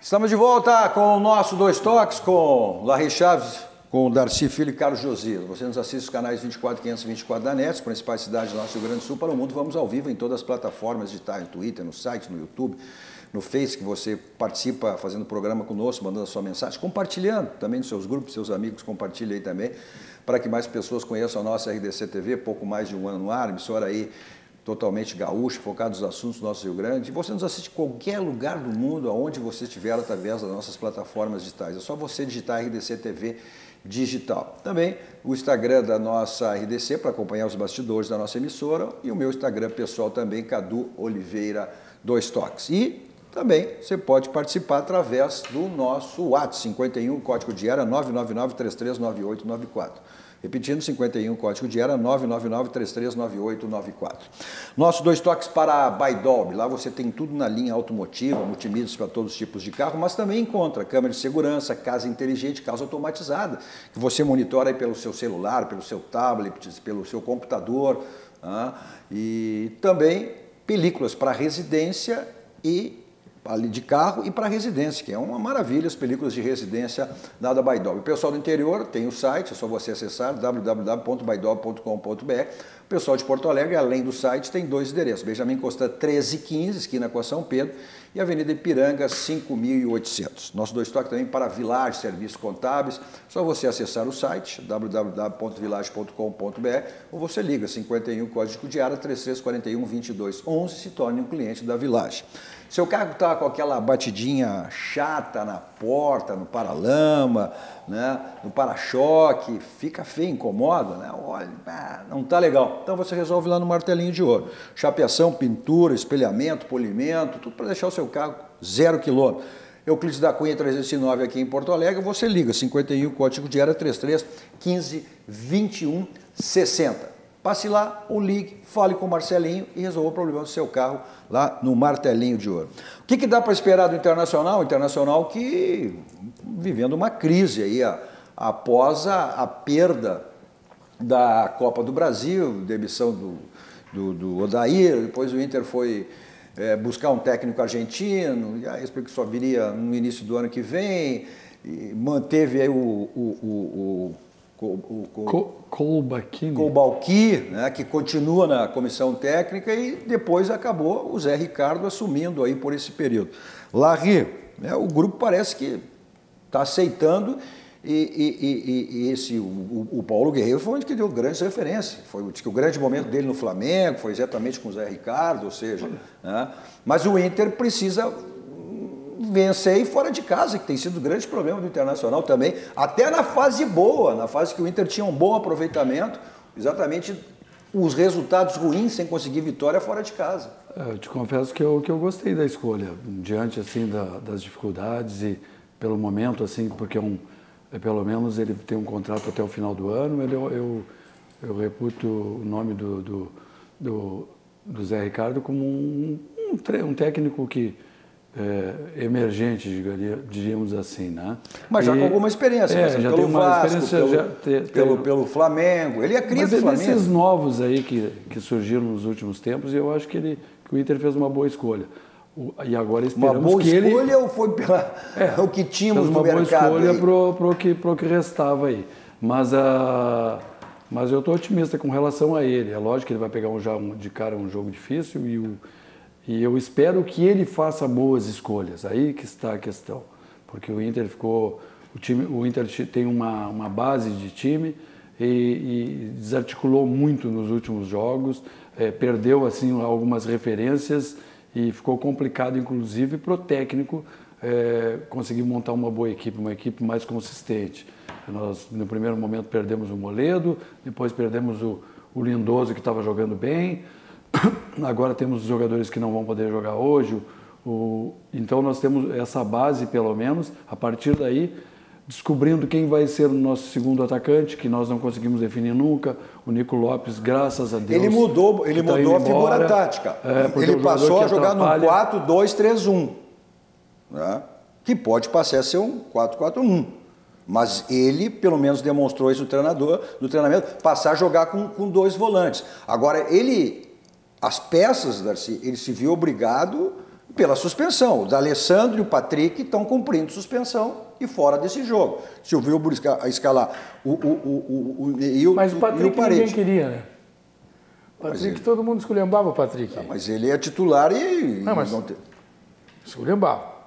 Estamos de volta com o nosso Dois Toques, com Larry Chaves, com o Darcy Filho e Carlos Josias. Você nos assiste os canais 24, 524 da NET, as principais cidades do nosso Rio Grande do Sul para o mundo. Vamos ao vivo em todas as plataformas digitais, no Twitter, no site, no YouTube, no Face, que você participa fazendo programa conosco, mandando a sua mensagem, compartilhando também nos seus grupos, seus amigos, compartilhe aí também, para que mais pessoas conheçam a nossa RDC TV, pouco mais de um ano no ar, emissora aí totalmente gaúcha, focada nos assuntos do nosso Rio Grande. E você nos assiste em qualquer lugar do mundo, aonde você estiver, através das nossas plataformas digitais. É só você digitar RDC TV digital. Também o Instagram da nossa RDC para acompanhar os bastidores da nossa emissora e o meu Instagram pessoal também, Cadu Oliveira Dois Toques. E também você pode participar através do nosso WhatsApp 51, código de área 999-339894. Repetindo, 51, código de área 999-339894. Nosso Dois Toques para a Baidolb. Lá você tem tudo na linha automotiva, multimídias para todos os tipos de carro, mas também encontra câmera de segurança, casa inteligente, casa automatizada, que você monitora aí pelo seu celular, pelo seu tablet, pelo seu computador. E também películas para residência e de carro e para residência, que é uma maravilha as películas de residência da Baidolb. O pessoal do interior tem o site, é só você acessar www.baidolb.com.br. O pessoal de Porto Alegre, além do site, tem 2 endereços. Benjamin Constant 1315, esquina com a São Pedro, e Avenida Ipiranga 5800. Nosso Dois Toques também para Village Serviços Contábeis. Só você acessar o site www.village.com.br ou você liga 51 código de área 3341-2211 e se torne um cliente da Village. Seu carro está com aquela batidinha chata na porta, no paralama, né, no para-choque, fica feio, incomoda, né? Olha, não está legal. Então você resolve lá no Martelinho de Ouro. Chapeação, pintura, espelhamento, polimento, tudo para deixar o seu carro 0 km. Euclides da Cunha 309 aqui em Porto Alegre, você liga 51, código de área 33 15 21 60. Passe lá ou ligue, fale com o Marcelinho e resolva o problema do seu carro lá no Martelinho de Ouro. O que dá para esperar do Internacional? O Internacional que vivendo uma crise aí após a perda da Copa do Brasil, demissão do Odair, depois o Inter foi buscar um técnico argentino, e aí explica que só viria no início do ano que vem, e manteve aí o Koulibaly, né, que continua na comissão técnica e depois acabou o Zé Ricardo assumindo aí por esse período. Larry, o grupo parece que está aceitando e o Paulo Guerreiro foi onde que deu grandes referências. Diz que o grande momento dele no Flamengo foi exatamente com o Zé Ricardo, ou seja, né, mas o Inter precisa vencer fora de casa, que tem sido o grande problema do Internacional também, até na fase boa, na fase que o Inter tinha um bom aproveitamento, exatamente os resultados ruins sem conseguir vitória fora de casa. Eu te confesso que eu gostei da escolha, diante assim das dificuldades e pelo momento, assim, porque pelo menos ele tem um contrato até o final do ano. Eu reputo o nome do Zé Ricardo como um técnico que emergente, diríamos assim, né? Mas já com alguma experiência, já pelo tem uma Vasco, experiência, pelo Flamengo. Ele é cria do Flamengo. Mas esses novos aí que surgiram nos últimos tempos, eu acho que o Inter fez uma boa escolha. E agora esperamos uma boa que ele... escolha ou foi o que tínhamos no mercado? Uma boa escolha para o que restava aí. Mas eu estou otimista com relação a ele. É lógico que ele vai pegar de cara um jogo difícil e eu espero que ele faça boas escolhas. Aí que está a questão. Porque o Inter o Inter tem uma base de time e desarticulou muito nos últimos jogos, perdeu assim algumas referências e ficou complicado, inclusive, para o técnico conseguir montar uma boa equipe, uma equipe mais consistente. Nós, no primeiro momento, perdemos o Moledo, depois perdemos o Lindoso, que estava jogando bem, agora temos os jogadores que não vão poder jogar hoje. Então, nós temos essa base, pelo menos, a partir daí, descobrindo quem vai ser o nosso segundo atacante, que nós não conseguimos definir nunca. O Nico Lopes, graças a Deus... Ele mudou a figura tática. Ele passou a jogar no 4-2-3-1, né? Que pode passar a ser um 4-4-1. Mas ele, pelo menos, demonstrou isso no treinamento, passar a jogar com dois volantes. Agora, as peças, Darcy, ele se viu obrigado pela suspensão. O D'Alessandro e o Patrick estão cumprindo suspensão e fora desse jogo. Se o Wilbur escalar o Neil mas o Patrick e o Paredes. Ninguém queria, né? O Patrick, todo mundo esculhambava o Patrick. Não, mas ele é titular e... Esculhambava.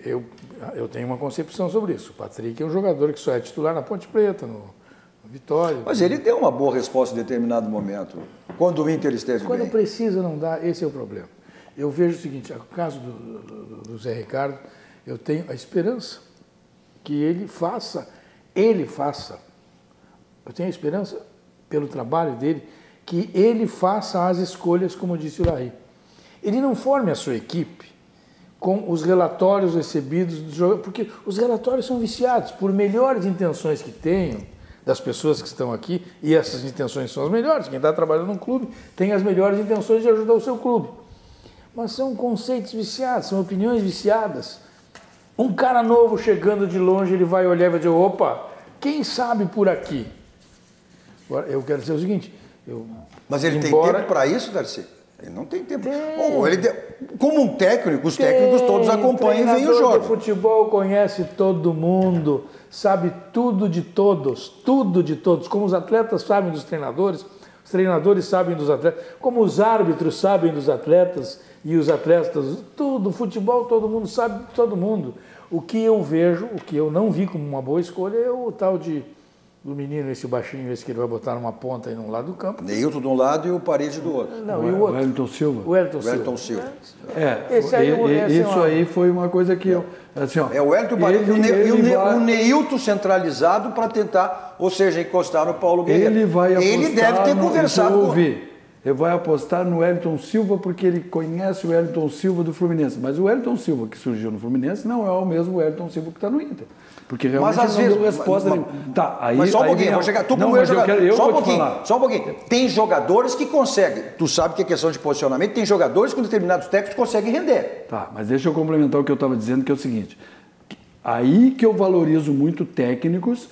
Eu tenho uma concepção sobre isso. O Patrick é um jogador que só é titular na Ponte Preta, no Vitória. Mas ele deu uma boa resposta em determinado momento, quando o Inter esteve bem. Quando precisa, não dá. Esse é o problema. Eu vejo o seguinte, no caso do Zé Ricardo, eu tenho a esperança que ele faça. Eu tenho a esperança, pelo trabalho dele, que ele faça as escolhas, como disse o Larry. Ele não forme a sua equipe com os relatórios recebidos dos jogadores, porque os relatórios são viciados, por melhores intenções que tenham, das pessoas que estão aqui, e essas intenções são as melhores. Quem está trabalhando num clube tem as melhores intenções de ajudar o seu clube. Mas são conceitos viciados, são opiniões viciadas. Um cara novo chegando de longe, ele vai olhar e vai dizer, opa, quem sabe por aqui? Agora, eu quero dizer o seguinte... Mas ele tem tempo para isso, Darcy? Ele não tem tempo. Como um técnico, os técnicos todos acompanham e veem o jogo. O futebol conhece todo mundo, sabe tudo de todos, como os atletas sabem dos treinadores, os treinadores sabem dos atletas, como os árbitros sabem dos atletas e os atletas, tudo, futebol todo mundo sabe de todo mundo. O que eu vejo, o que eu não vi como uma boa escolha é o tal do menino, esse baixinho, esse que ele vai botar numa ponta aí num lado do campo. Neilton de um lado e o Paredes do outro. Não, e o outro? O Wellington Silva. O Wellington Silva. Isso aí foi uma coisa que eu... Assim, ó, o Wellington Paredes o Neilton centralizado para tentar, ou seja, encostar no Paulo Guerreiro. Ele deve ter conversado com... Ele vai apostar no Wellington Silva porque ele conhece o Wellington Silva do Fluminense. Mas o Wellington Silva que surgiu no Fluminense não é o mesmo Wellington Silva que está no Inter. Porque realmente mas, às não vezes, deu resposta. Mas só um pouquinho, vou chegar. Só um pouquinho. Tem jogadores que conseguem. Tu sabe que é questão de posicionamento. Tem jogadores com determinados técnicos que conseguem render. Tá, mas deixa eu complementar o que eu estava dizendo, que é o seguinte. Aí que eu valorizo muito técnicos,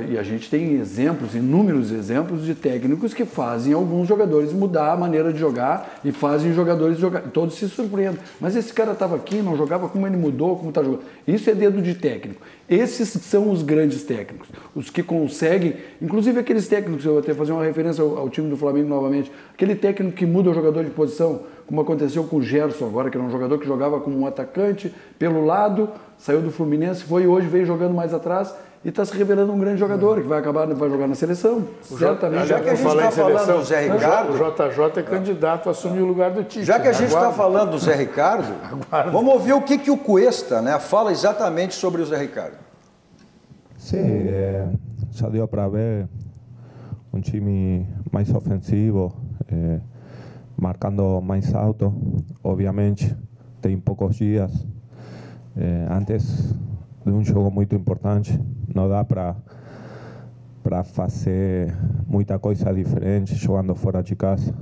e a gente tem exemplos, inúmeros exemplos de técnicos que fazem alguns jogadores mudar a maneira de jogar e fazem jogadores jogar. Todos se surpreendem. Mas esse cara estava aqui, não jogava, como ele mudou, como está jogando. Isso é dedo de técnico. Esses são os grandes técnicos, os que conseguem, inclusive aqueles técnicos, eu vou até fazer uma referência ao time do Flamengo novamente, aquele técnico que muda o jogador de posição, como aconteceu com o Gerson agora, que era um jogador que jogava como um atacante pelo lado, saiu do Fluminense, hoje veio jogando mais atrás, e está se revelando um grande jogador, que vai jogar na seleção. Certamente. Já que a gente está falando do Zé Ricardo... O JJ é candidato a assumir o lugar do Tite. Já que a gente está falando do Zé Ricardo, vamos ouvir o que o Cuesta, né, fala exatamente sobre o Zé Ricardo. Sim, já deu para ver um time mais ofensivo, marcando mais alto, obviamente, tem poucos dias. antes de um jogo muito importante, não dá para fazer muita coisa diferente jogando fora de casa,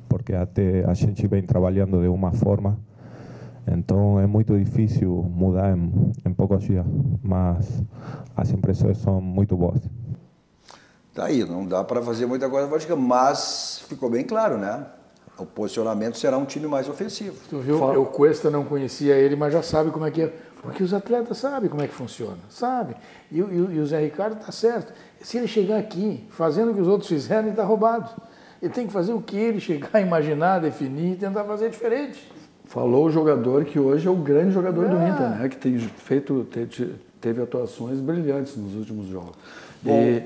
porque até a gente vem trabalhando de uma forma, então é muito difícil mudar em poucos dias, mas as impressões são muito boas. Tá aí, não dá para fazer muita coisa, mas ficou bem claro, né? O posicionamento será um time mais ofensivo. Tu viu? O Cuesta não conhecia ele, mas já sabe como é que é. Porque os atletas sabem como é que funciona, sabe? E o Zé Ricardo está certo. Se ele chegar aqui fazendo o que os outros fizeram, ele está roubado. Ele tem que fazer o que ele chegar, imaginar, definir e tentar fazer diferente. Falou o jogador que hoje é o grande jogador do Inter, né? Que tem teve atuações brilhantes nos últimos jogos. Bom,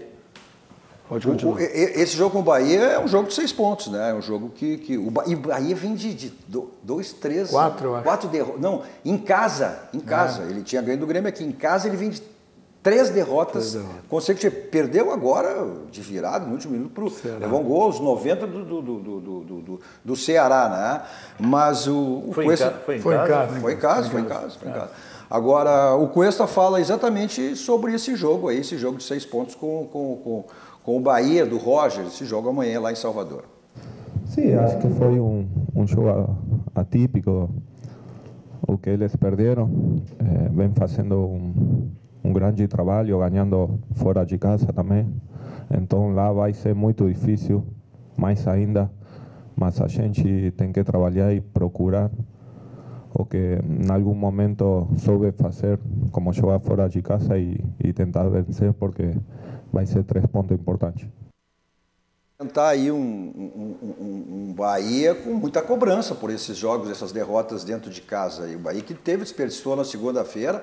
pode continuar. Esse jogo com o Bahia é um jogo de 6 pontos, né? É um jogo que o Bahia vem de 2, 3... 4, eu acho. 4 derrotas. Não, em casa. Ele tinha ganho do Grêmio aqui. Em casa ele vem de 3 derrotas consecutivas. Perdeu agora de virada no último minuto levou um gol aos 90 do Ceará, né? Mas o Cuesta... Foi em casa. Agora, o Cuesta fala exatamente sobre esse jogo aí, esse jogo de 6 pontos com o Bahia, do Roger, esse jogo amanhã lá em Salvador. Sim, acho que foi um jogo atípico o que eles perderam. Vem fazendo um grande trabalho, ganhando fora de casa também. Então lá vai ser muito difícil, mais ainda, mas a gente tem que trabalhar e procurar o que em algum momento soube fazer, como jogar fora de casa e tentar vencer, porque vai ser 3 pontos importantes. Tentar aí um Bahia com muita cobrança por esses jogos, essas derrotas dentro de casa. E o Bahia que desperdiçou na segunda-feira,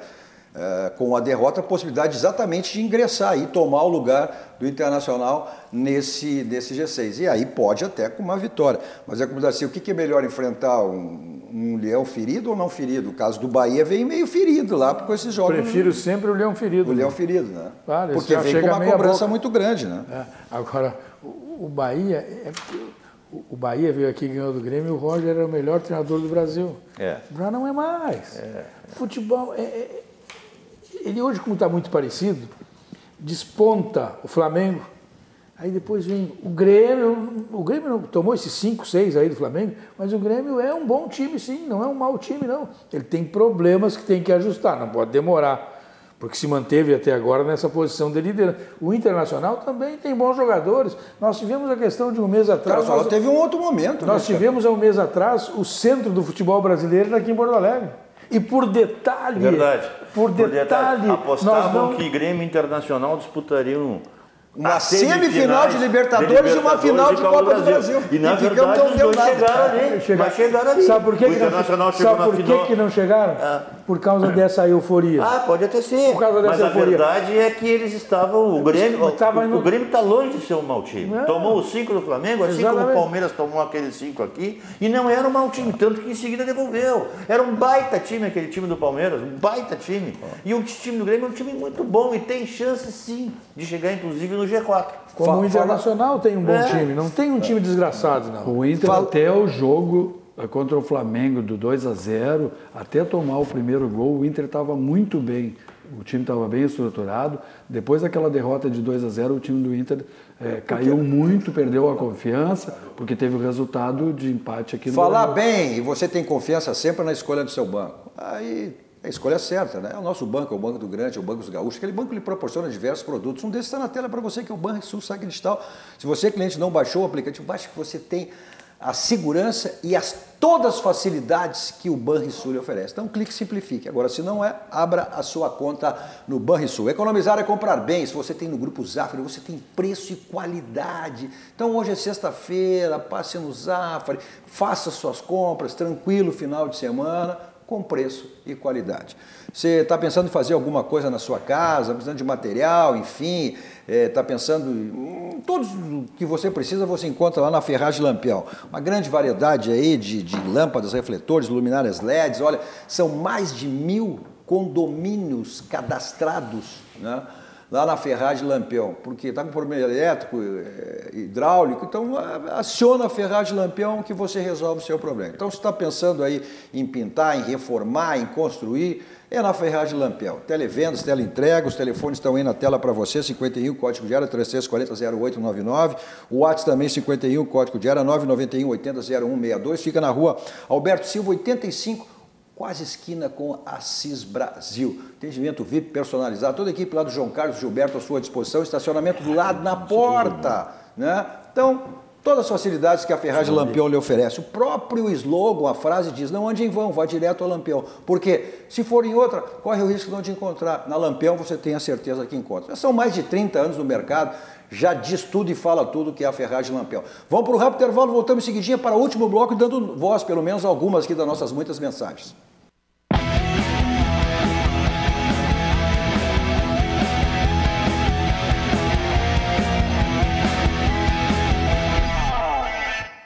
com a derrota, a possibilidade exatamente de ingressar e tomar o lugar do Internacional nesse G6. E aí pode até com uma vitória. Mas é como assim, o que é melhor enfrentar um leão ferido ou não ferido? O caso do Bahia vem meio ferido lá com esses jogos. Prefiro sempre o leão ferido. O leão ferido, né? Claro, porque vem com uma cobrança muito grande, né? Agora, o Bahia... O Bahia veio aqui e ganhou do Grêmio e o Roger era o melhor treinador do Brasil. Já não é mais. Futebol... Ele hoje, como está muito parecido, desponta o Flamengo, aí depois vem o Grêmio não tomou esses 5, 6 aí do Flamengo, mas o Grêmio é um bom time sim, não é um mau time não. Ele tem problemas que tem que ajustar, não pode demorar, porque se manteve até agora nessa posição de liderança. O Internacional também tem bons jogadores. Nós tivemos a questão de um mês atrás... Só teve um outro momento. Nós tivemos há um mês atrás o centro do futebol brasileiro aqui em Porto Alegre. E por detalhe... Verdade. Por detalhe, apostavam que Grêmio Internacional disputariam uma semifinal de Libertadores e uma final de Copa do Brasil. E na verdade os dois chegaram ali. Sabe por que não chegaram? Por causa dessa euforia. Pode até ser. Por causa dessa euforia. A verdade é que eles estavam... O Grêmio está longe de ser um mau time. Tomou os 5 do Flamengo, assim como o Palmeiras tomou aqueles 5 aqui, e não era um mau time, tanto que em seguida devolveu. Era um baita time aquele time do Palmeiras, um baita time. E o time do Grêmio é um time muito bom e tem chance sim de chegar inclusive no G4. Como o Internacional tem um bom time, não tem um time desgraçado, não. O Inter até o jogo contra o Flamengo do 2-0, até tomar o primeiro gol, o Inter estava muito bem. O time estava bem estruturado. Depois daquela derrota de 2-0, o time do Inter caiu muito, perdeu a confiança, porque teve o resultado de empate aqui no Falar bem, e você tem confiança sempre na escolha do seu banco. Aí... a escolha certa, né? O nosso banco é o Banco do Grande, é o Banco dos Gaúchos. Aquele banco lhe proporciona diversos produtos. Um desses está na tela para você, que é o Banrisul Saque Digital. Se você, cliente, não baixou o aplicativo, baixe que você tem a segurança e todas as facilidades que o Banrisul lhe oferece. Então, clique e simplifique. Agora, se não é, abra a sua conta no Banrisul. Economizar é comprar bem. Se você tem no Grupo Zafari, você tem preço e qualidade. Então, hoje é sexta-feira, passe no Zafari, faça suas compras, tranquilo, final de semana, com preço e qualidade. Você está pensando em fazer alguma coisa na sua casa, precisando de material, enfim, está pensando em tudo que você precisa, você encontra lá na Ferragem Lampião. Uma grande variedade aí de lâmpadas, refletores, luminárias LEDs. Olha, são mais de 1000 condomínios cadastrados, né? Lá na Ferragem Lampião, porque está com problema elétrico, hidráulico, então aciona a Ferragem Lampião que você resolve o seu problema. Então, se está pensando aí em pintar, em reformar, em construir, é na Ferragem Lampião. Televendas, teleentrega, os telefones estão aí na tela para você, 51, código de área 3340-0899, o WhatsApp também 51, código de área 991-80-0162, fica na rua Alberto Silva, 85, quase esquina com Assis Brasil. Atendimento VIP personalizado, toda a equipe lá do João Carlos Gilberto à sua disposição, estacionamento do lado na porta, né? Então, todas as facilidades que a Ferragem Lampião lhe oferece. O próprio slogan, a frase diz, não ande em vão, vá direto ao Lampião. Porque se for em outra, corre o risco de não te encontrar. Na Lampião você tem a certeza que encontra. Já são mais de 30 anos no mercado, já diz tudo e fala tudo que é a Ferragem Lampião. Vamos para o rápido intervalo, voltamos em seguidinha para o último bloco, dando voz, pelo menos algumas aqui das nossas muitas mensagens.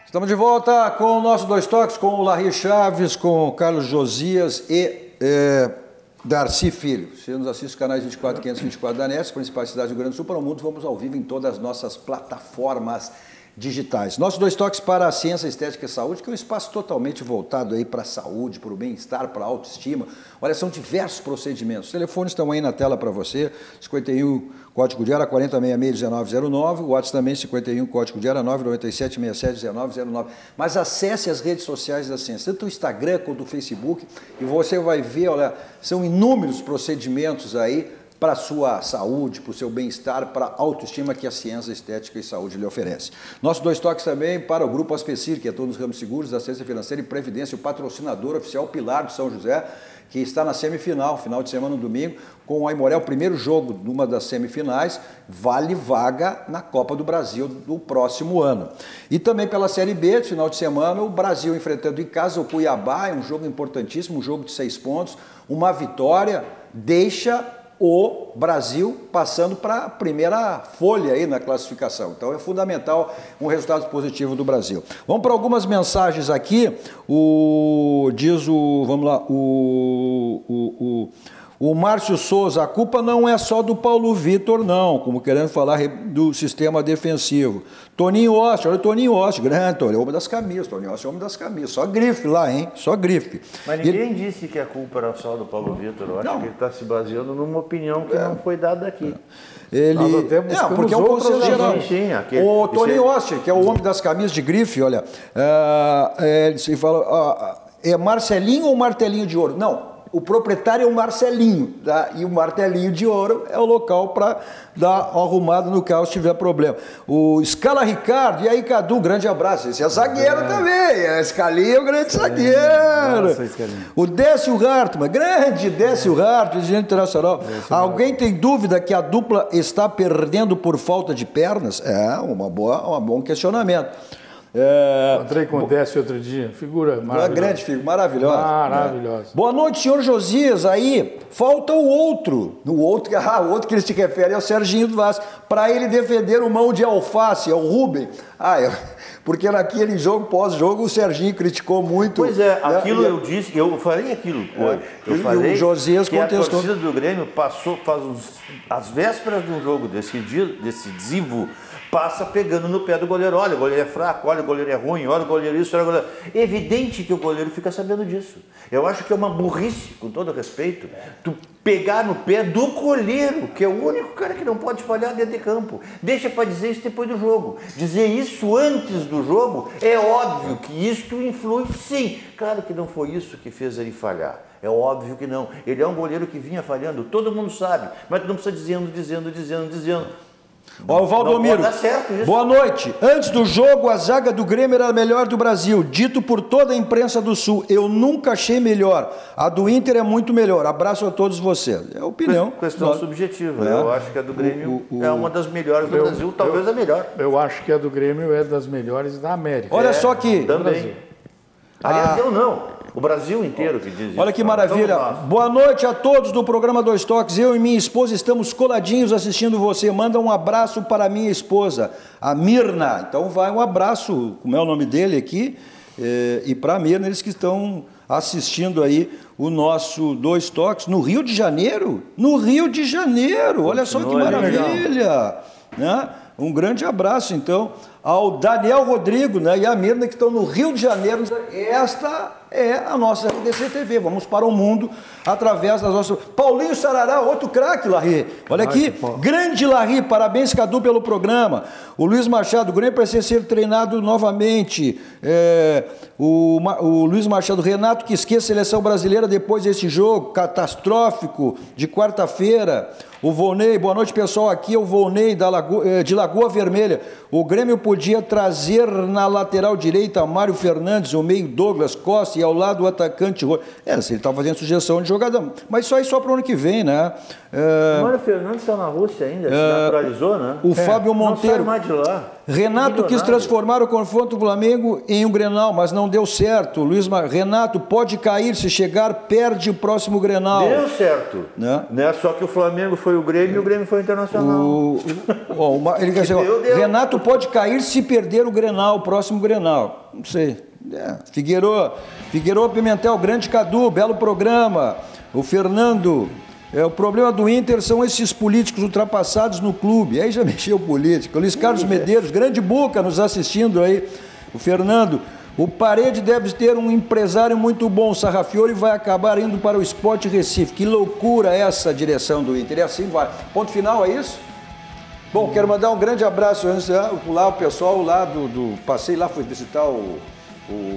Estamos de volta com o nosso Dois Toques, com o Larry Chaves, com o Carlos Josias e Darcy Filho. Você nos assiste os canais 24 e 524 da NET, as principais cidades do Rio Grande do Sul para o mundo, vamos ao vivo em todas as nossas plataformas digitais. Nossos Dois Toques para a Ciência, Estética e Saúde, que é um espaço totalmente voltado aí para a saúde, para o bem-estar, para a autoestima. Olha, são diversos procedimentos. Os telefones estão aí na tela para você, 51, código de área 4066-1909, o WhatsApp também 51, código de área 997-67-1909. Mas acesse as redes sociais da ciência, tanto o Instagram quanto o Facebook, e você vai ver, olha, são inúmeros procedimentos aí para a sua saúde, para o seu bem-estar, para a autoestima que a ciência, estética e saúde lhe oferece. Nossos Dois Toques também para o Grupo Aspecir, que atua nos ramos seguros, assistência financeira e previdência, o patrocinador oficial Pilar de São José, que está na semifinal, final de semana no domingo, com o Aimoré, o primeiro jogo de uma das semifinais, vale vaga na Copa do Brasil do próximo ano. E também pela Série B, final de semana, o Brasil enfrentando em casa o Cuiabá, é um jogo importantíssimo, um jogo de 6 pontos, uma vitória deixa o Brasil passando para a primeira folha aí na classificação. Então é fundamental um resultado positivo do Brasil. Vamos para algumas mensagens aqui. Vamos lá, o Márcio Souza, a culpa não é só do Paulo Vitor, não, como querendo falar do sistema defensivo. Toninho Ossi, olha o Toninho Ossi, grande, Toninho, homem das camisas, Toninho Ossi, homem das camisas, só grife lá, hein, só grife. Mas ninguém disse que a culpa era só do Paulo Vitor, eu acho que ele está se baseando numa opinião que não foi dada aqui. Porque é um conselho geral. O Toninho Ossi, que é o homem das camisas de grife, olha, ele fala, é Marcelinho ou Martelinho de Ouro? Não. O proprietário é o Marcelinho, tá? E o Martelinho de Ouro é o local para dar uma arrumada no carro se tiver problema. O Scala Ricardo, e aí Cadu, grande abraço. Esse é zagueiro também, a Scalinha é o grande zagueiro. O Décio Hartmann, grande Décio Hartmann, dirigente internacional. Alguém tem dúvida que a dupla está perdendo por falta de pernas? É um bom questionamento. Encontrei com o Décio outro dia, figura maravilhosa. Uma grande figura, maravilhosa. Maravilhosa. Boa noite, senhor Josias. Aí, falta o outro que ele se refere é o Serginho do Vasco, para ele defender o mão de alface, é o Rubem. Porque naquele jogo, pós-jogo, o Serginho criticou muito. Pois é, aquilo eu disse, eu falei aquilo hoje. Eu falei o Josias que contestou. A torcida do Grêmio passou, as vésperas de um jogo decisivo, passa pegando no pé do goleiro. Olha, o goleiro é fraco, olha, o goleiro é ruim, olha, o goleiro isso, olha, o goleiro... É evidente que o goleiro fica sabendo disso. Eu acho que é uma burrice, com todo respeito, tu pegar no pé do goleiro, que é o único cara que não pode falhar dentro de campo. Deixa para dizer isso depois do jogo. Dizer isso antes do jogo, é óbvio que isso influi, sim. Claro que não foi isso que fez ele falhar. É óbvio que não. Ele é um goleiro que vinha falhando, todo mundo sabe, mas tu não precisa dizendo. Ó, o Valdomiro, boa noite. Antes do jogo, a zaga do Grêmio era a melhor do Brasil, dito por toda a imprensa do Sul. Eu nunca achei melhor. A do Inter é muito melhor. Abraço a todos vocês. É a opinião. Questão subjetiva. Eu acho que a do Grêmio é uma das melhores do Brasil, talvez a melhor. Eu acho que a do Grêmio é das melhores da América. Olha só que... Também. Aliás, eu não. O Brasil inteiro que diz isso. Olha que maravilha. Boa noite a todos do programa Dois Toques. Eu e minha esposa estamos coladinhos assistindo você. Manda um abraço para minha esposa, a Mirna. Então vai um abraço, como é o nome dele aqui, e para a Mirna, eles que estão assistindo aí o nosso Dois Toques no Rio de Janeiro. No Rio de Janeiro. Olha só que maravilha. Né? Um grande abraço, então, ao Daniel Rodrigo, né, e a Mirna, que estão no Rio de Janeiro. Esta é a nossa RDC TV. Vamos para o mundo através das nossas... Paulinho Sarará, outro craque, Larry. Olha aqui, grande Larry, parabéns, Cadu, pelo programa. O Luiz Machado, o Grêmio precisa ser treinado novamente. O Luiz Machado, Renato, que esqueça a seleção brasileira depois desse jogo catastrófico de quarta-feira. O Volney, boa noite, pessoal. Aqui é o Volney de Lagoa Vermelha. O Grêmio podia trazer na lateral direita Mário Fernandes, o meio Douglas Costa e ao lado o atacante. Se ele estava fazendo sugestão de jogada, mas isso aí só para o ano que vem, né? Mário Fernandes está na Rússia ainda, se naturalizou, né? O Fábio Monteiro. Não sai mais de lá. Renato quis transformar o confronto do Flamengo em um Grenal, mas não deu certo. Renato pode cair, se chegar, perde o próximo Grenal. Deu certo. Né? Só que o Flamengo foi o Grêmio e o Grêmio foi o Internacional. Ele quer dizer, Renato pode cair se perder o Grenal, o próximo Grenal. Não sei. Figueiredo Pimentel, grande Cadu, belo programa. O Fernando... o problema do Inter são esses políticos ultrapassados no clube. Aí já mexeu política. O Luiz Carlos Medeiros, grande Buca, nos assistindo aí. O Fernando, o Parede deve ter um empresário muito bom. O Sarrafiori vai acabar indo para o Sport Recife. Que loucura essa direção do Inter. E assim vai. Ponto final, é isso? Bom, quero mandar um grande abraço lá, o pessoal lá passei lá, fui visitar o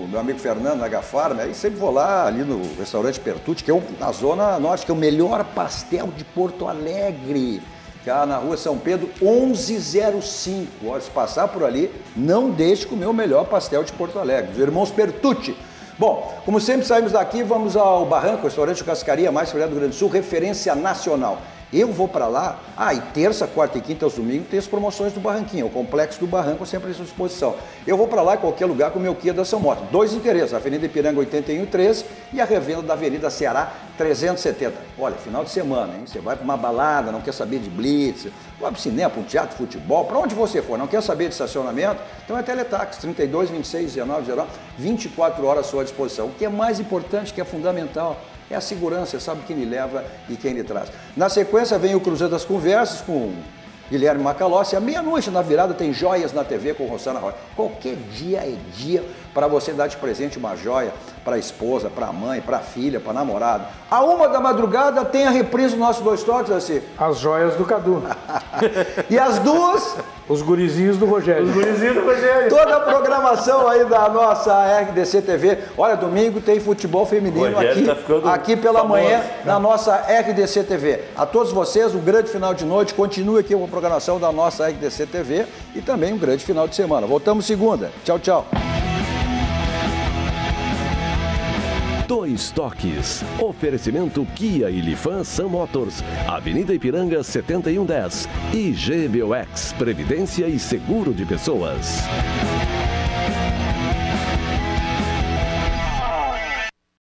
meu amigo Fernando, na Gafarma, aí sempre vou lá, ali no restaurante Pertucci, que é na Zona Norte, que é o melhor pastel de Porto Alegre, que é na rua São Pedro, 1105. Olha, se passar por ali, não deixe comer o melhor pastel de Porto Alegre, dos irmãos Pertucci. Bom, como sempre saímos daqui, vamos ao Barranco, restaurante Cascaria, mais do Rio Grande do Sul, referência nacional. Eu vou para lá, e terça, quarta e quinta aos domingos tem as promoções do Barranquinho, o Complexo do Barranco sempre à sua disposição. Eu vou para lá em qualquer lugar com o meu Kia da São Moto. 2 endereços, Avenida Ipiranga 8113 e a revenda da Avenida Ceará 370. Olha, final de semana, hein? Você vai para uma balada, não quer saber de blitz, vai para o cinema, para um teatro, futebol, para onde você for, não quer saber de estacionamento, então é Teletax, 32, 26, 19, 19, 24 horas à sua disposição. O que é mais importante, que é fundamental, é a segurança, você sabe quem lhe leva e quem lhe traz. Na sequência vem o Cruzeiro das Conversas com Guilherme Macalossi. À meia-noite, na virada, tem Joias na TV com Rosana Rocha. Qualquer dia é dia para você dar de presente uma joia para a esposa, para a mãe, para a filha, para a namorada. À 1 da madrugada tem a reprise do nosso Dois Toques, assim. As joias do Cadu. E as duas... Os gurizinhos do Rogério. Os gurizinhos do Rogério. Toda a programação aí da nossa RDC TV. Olha, domingo tem futebol feminino aqui pela manhã na nossa RDC TV. A todos vocês, um grande final de noite. Continue aqui com a programação da nossa RDC TV e também um grande final de semana. Voltamos segunda. Tchau, tchau. Dois Toques. Oferecimento Kia e Lifan Sam Motors. Avenida Ipiranga 7110. E GBOX. Previdência e Seguro de Pessoas.